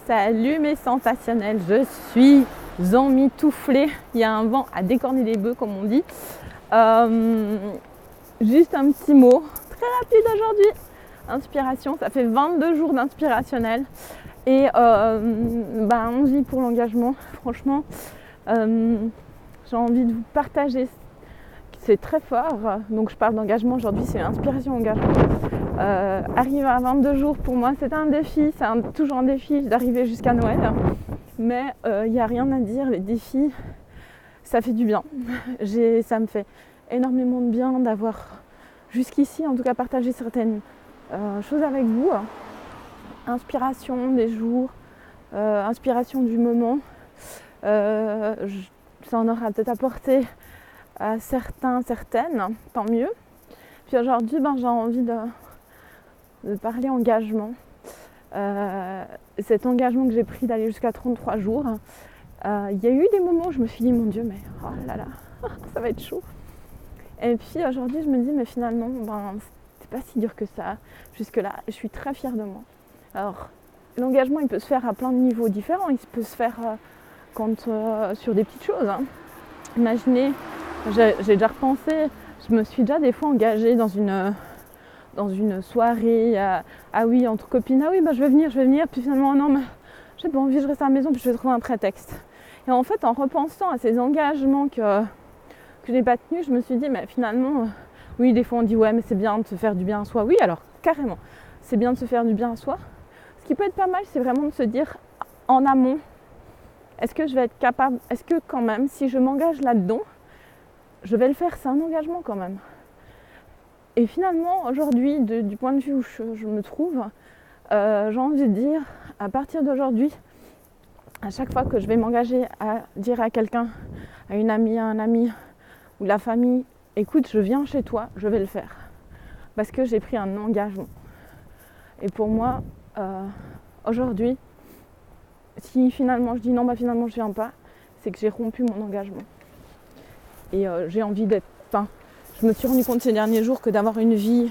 Salut mes sensationnels, je suis emmitouflée. Il y a un vent à décorner les bœufs comme on dit. Juste un petit mot très rapide aujourd'hui. Inspiration, ça fait 22 jours d'inspirationnel. Et on vit pour l'engagement. Franchement, j'ai envie de vous partager. C'est très fort. Donc je parle d'engagement aujourd'hui, c'est inspiration engagement. Arriver à 22 jours pour moi c'est un défi, toujours un défi d'arriver jusqu'à Noël, mais il n'y a rien à dire, les défis ça fait du bien. Ça me fait énormément de bien d'avoir jusqu'ici en tout cas partagé certaines choses avec vous. Inspiration des jours, inspiration du moment, ça en aura peut-être apporté à certaines, tant mieux. Puis aujourd'hui j'ai envie de parler engagement. Cet engagement que j'ai pris d'aller jusqu'à 33 jours, il y a eu des moments où je me suis dit mon Dieu mais oh là là, ça va être chaud. Et puis aujourd'hui je me dis mais finalement c'est pas si dur que ça. Jusque là je suis très fière de moi. Alors l'engagement il peut se faire à plein de niveaux différents. Il peut se faire sur des petites choses. Imaginez, j'ai déjà repensé, je me suis déjà des fois engagée dans une soirée, ah oui, entre copines, ah oui, je vais venir, puis finalement, non, mais j'ai pas envie, je reste à la maison, puis je vais trouver un prétexte. Et en fait, en repensant à ces engagements que je n'ai pas tenus, je me suis dit, mais finalement, oui, des fois on dit, ouais, mais c'est bien de se faire du bien à soi. Oui, alors, carrément, c'est bien de se faire du bien à soi. Ce qui peut être pas mal, c'est vraiment de se dire, en amont, est-ce que je vais être capable, est-ce que quand même, si je m'engage là-dedans, je vais le faire, c'est un engagement quand même. Et finalement, aujourd'hui, du point de vue où je me trouve, j'ai envie de dire, à partir d'aujourd'hui, à chaque fois que je vais m'engager à dire à quelqu'un, à une amie, à un ami, ou la famille, écoute, je viens chez toi, je vais le faire. Parce que j'ai pris un engagement. Et pour moi, aujourd'hui, si finalement je dis non, finalement je viens pas, c'est que j'ai rompu mon engagement. Et j'ai envie d'être... je me suis rendu compte ces derniers jours que d'avoir une vie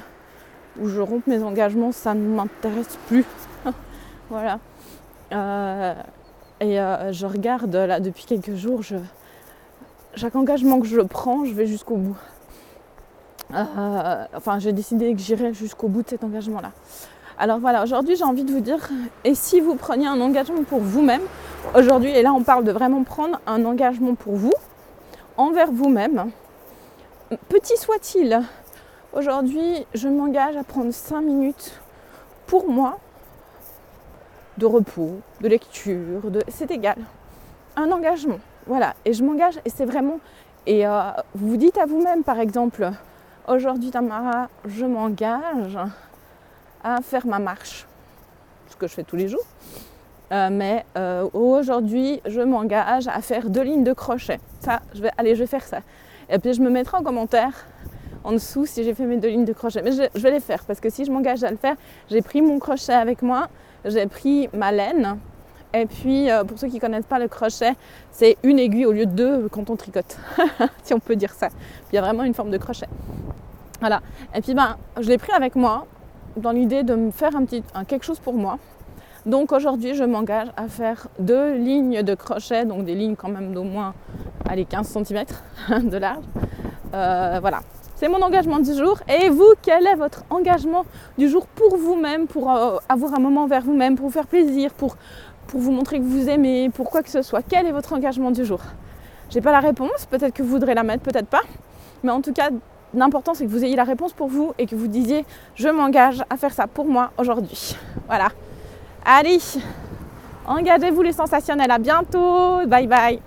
où je rompe mes engagements, ça ne m'intéresse plus. Voilà. Je regarde là depuis quelques jours, chaque engagement que je prends, je vais jusqu'au bout. J'ai décidé que j'irai jusqu'au bout de cet engagement-là. Alors voilà, aujourd'hui j'ai envie de vous dire, et si vous preniez un engagement pour vous-même, aujourd'hui, et là on parle de vraiment prendre un engagement pour vous, envers vous-même, petit soit-il, aujourd'hui je m'engage à prendre 5 minutes pour moi, de repos, de lecture, c'est égal, un engagement, voilà, et je m'engage, et c'est vraiment, et vous dites à vous-même par exemple, aujourd'hui Tamara, je m'engage à faire ma marche, ce que je fais tous les jours, mais aujourd'hui je m'engage à faire 2 lignes de crochet, je vais faire ça. Et puis je me mettrai en commentaire en dessous si j'ai fait mes 2 lignes de crochet. Mais je vais les faire parce que si je m'engage à le faire, j'ai pris mon crochet avec moi, j'ai pris ma laine. Et puis pour ceux qui ne connaissent pas le crochet, c'est une aiguille au lieu de 2 quand on tricote, si on peut dire ça. Puis il y a vraiment une forme de crochet. Voilà. Et puis je l'ai pris avec moi dans l'idée de me faire quelque chose pour moi. Donc aujourd'hui, je m'engage à faire 2 lignes de crochet, donc des lignes quand même d'au moins 15 cm de large. Voilà, c'est mon engagement du jour. Et vous, quel est votre engagement du jour pour vous-même, pour avoir un moment vers vous-même, pour vous faire plaisir, pour vous montrer que vous aimez, pour quoi que ce soit? Quel est votre engagement du jour? J'ai pas la réponse, peut-être que vous voudrez la mettre, peut-être pas. Mais en tout cas, l'important c'est que vous ayez la réponse pour vous et que vous disiez « Je m'engage à faire ça pour moi aujourd'hui ». Voilà. Allez, engagez-vous les sensationnels, à bientôt, bye bye.